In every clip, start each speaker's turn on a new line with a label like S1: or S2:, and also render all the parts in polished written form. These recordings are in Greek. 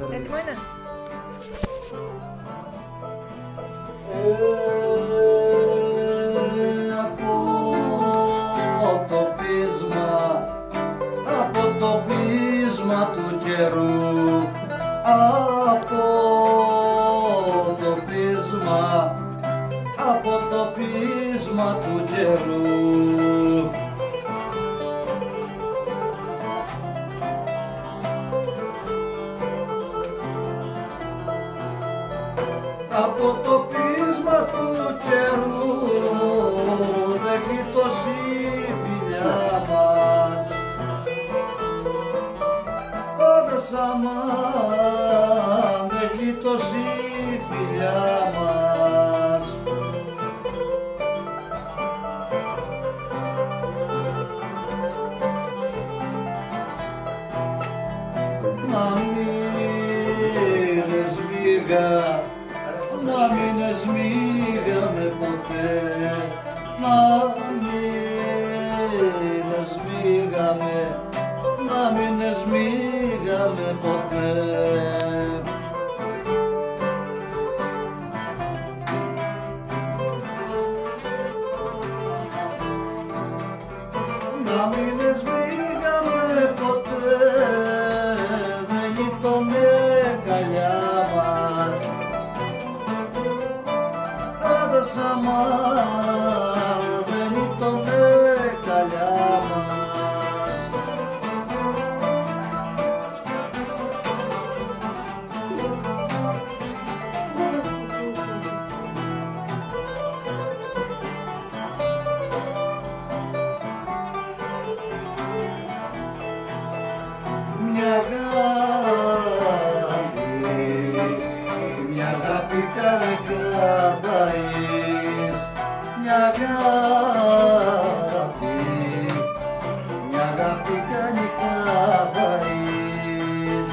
S1: Έτοιμο είναι.
S2: Από το πείσμα του καιρού, από το πείσμα του καιρού. Από το πείσμα του καιρού δεν γλίτωσε η φιλιά μας, πάντα σαν δεν γλίτωσε η φιλιά μας. Να μην σμίγα, να μην σμίγαμε ποτέ, να μην σμίγαμε ποτέ. Να μην σμίγαμε ποτέ, δεν γείτονε καλιά μας, πάντα σαν δεν γείτονε καλιά μας. Μια αγάπη κανένα δαείς, μια αγάπη κανένα δαείς.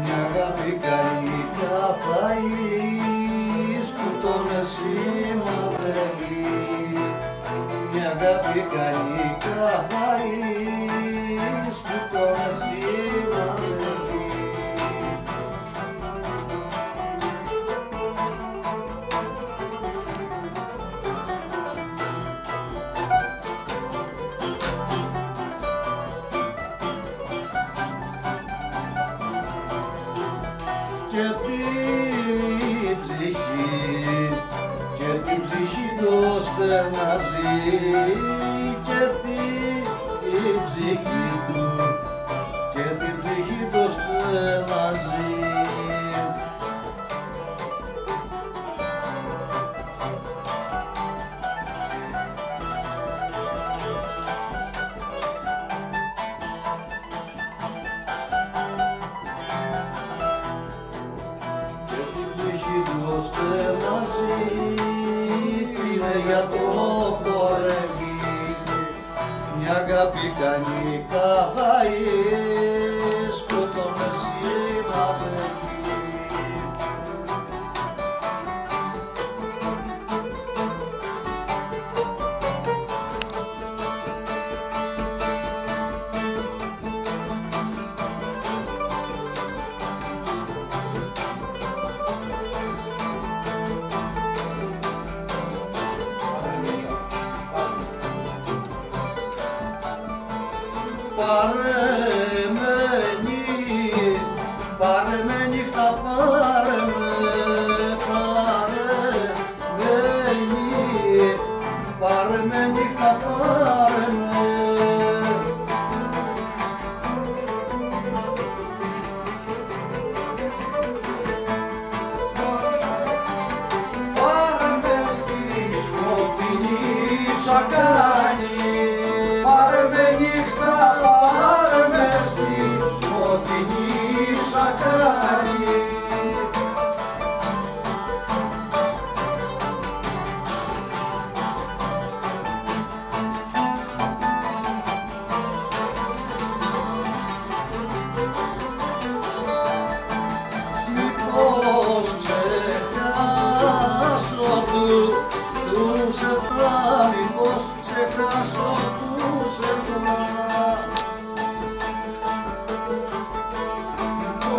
S2: Μια αγάπη κανικά θαείς που τον σημαδεύει, μια αγάπη κανικά θαείς που τον σημαδεύει. Και την ψυχή το στενάζει, και την ψυχή το στενάζει. Είναι γιατρό πορεύει, μια αγάπη κανικά θαείς που τον σημαδεύει. Πάρε με νύχτα, πάρε με νύχτα, πάρε με. Πάρε με στη σκοτεινή σακάνη, πάρε με νύχτα, πάρε με στη σκοτεινή σακάνη.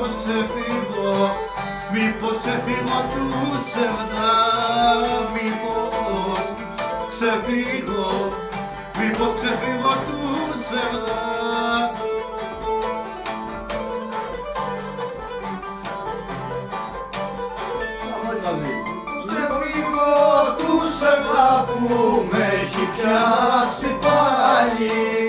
S1: μήπως ξεφύγω του ψευδά, μήπως ξεφύγω του ψευδά.
S2: Ξεφύγω του ψευδά που με έχει πιάσει πάλι.